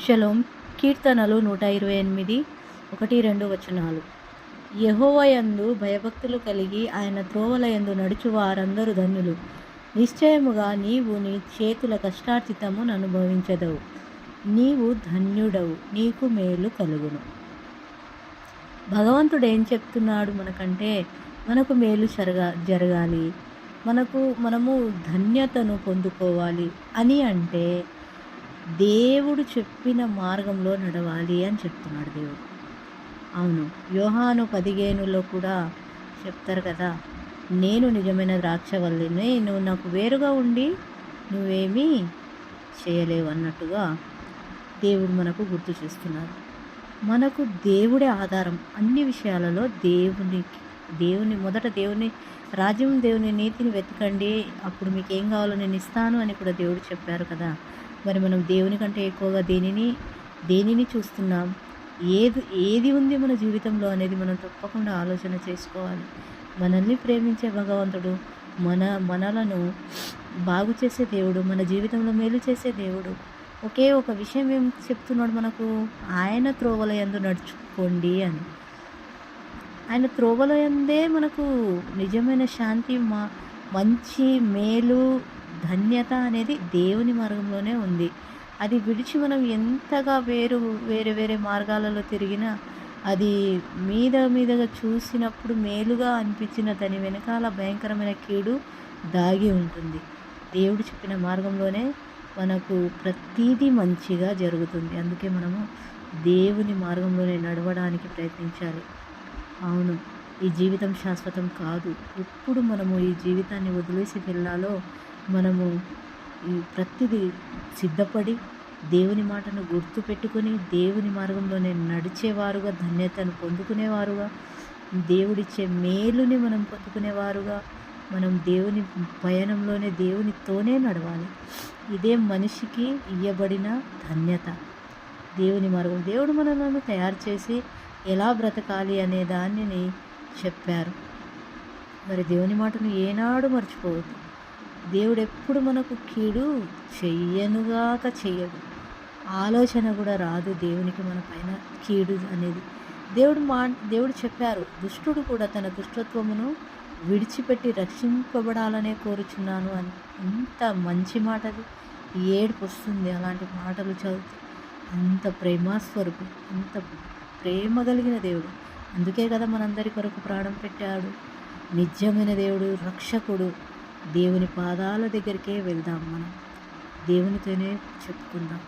Shalom. కీర్తనలు 128, 1-2 వచనాలు. యెహోవా యందు భయభక్తులు కలిగి ఆయన త్రోవల యందు నడుచు వారందరూ ధన్యులు. నిశ్చయముగా నీవు నీ చేతుల కష్టార్జితము అనుభవించెదవు. నీవు ధన్యుడవు, నీకు మేలు కలుగును. భగవంతుడు ఏం చెప్తున్నాడు మనకంటే, మనకు మేలు జరగాలి, మనము ధన్యతను పొందుకోవాలి అని అంటే దేవుడు చెప్పిన మార్గంలో నడవాలి అని చెప్తున్నాడు దేవుడు. అవును, యోహాను 15లో కూడా చెప్తారు కదా, నేను నిజమైన ద్రాక్షవల్లిని, నువ్వు నాకు వేరుగా ఉండి నువ్వేమీ చేయలేవు అన్నట్టుగా దేవుడు మనకు గుర్తు చేస్తున్నారు. మనకు దేవుడే ఆధారం అన్ని విషయాలలో. మొదట దేవుని రాజ్యం, దేవుని నీతిని వెతకండి, అప్పుడు మీకు ఏం కావాలో నేను ఇస్తాను అని కూడా దేవుడు చెప్పారు కదా. మరి మనం దేవుని కంటే ఎక్కువగా దేనిని చూస్తున్నాం, ఏది ఉంది మన జీవితంలో అనేది మనం తప్పకుండా ఆలోచన చేసుకోవాలి. మనల్ని ప్రేమించే భగవంతుడు, మనలను బాగు చేసే దేవుడు, మన జీవితంలో మేలు చేసే దేవుడు. ఒకే ఒక విషయం ఏం చెప్తున్నాడు మనకు, ఆయన త్రోవల యందు నడుచుకోండి అని. ఆయన త్రోవల యందే మనకు నిజమైన శాంతి, మంచి, మేలు, ధన్యత అనేది దేవుని మార్గంలోనే ఉంది. అది విడిచి మనం ఎంతగా వేరే మార్గాలలో తిరిగినా, అది మీదగా చూసినప్పుడు మేలుగా అనిపించిన దాని వెనకాల భయంకరమైన కీడు దాగి ఉంటుంది. దేవుడు చెప్పిన మార్గంలోనే మనకు ప్రతిదీ మంచిగా జరుగుతుంది. అందుకే మనము దేవుని మార్గంలోనే నడవడానికి ప్రయత్నించాలి. అవును, ఈ జీవితం శాశ్వతం కాదు. ఎప్పుడు మనము ఈ జీవితాన్ని వదిలేసి వెళ్ళాలో మనము ఈ ప్రతిదీ సిద్ధపడి దేవుని మాటను గుర్తుపెట్టుకొని దేవుని మార్గంలోనే నడిచేవారుగా, ధన్యతను పొందుకునేవారుగా, దేవుడిచ్చే మేలుని మనం పొందుకునేవారుగా, మనం దేవుని పయనంలోనే దేవునితోనే నడవాలి. ఇదే మనిషికి ఇయ్యబడిన ధన్యత, దేవుని మార్గం. దేవుడు మనలను తయారు చేసి ఎలా బ్రతకాలి అనే దానిని చెప్పారు. మరి దేవుని మాటను ఏనాడు మర్చిపోవద్దు. దేవుడు ఎప్పుడు మనకు కీడు చెయ్యడు. ఆలోచన కూడా రాదు దేవునికి మన పైన కీడు అనేది. దేవుడు చెప్పారు, దుష్టుడు కూడా తన దుష్టత్వమును విడిచిపెట్టి రక్షింపబడాలనే కోరుచున్నాను అని. ఎంత మంచి మాట అది. ఏడుపు వస్తుంది అలాంటి మాటలు చదివితే. అంత ప్రేమస్వరూపి, అంత ప్రేమ కలిగిన దేవుడు. అందుకే కదా మనందరి కొరకు ప్రాణం పెట్టాడు. నిజమైన దేవుడు, రక్షకుడు. దేవుని పాదాల దగ్గరికే వెళ్దాం, మనం దేవునితోనే చెప్పుకుందాం.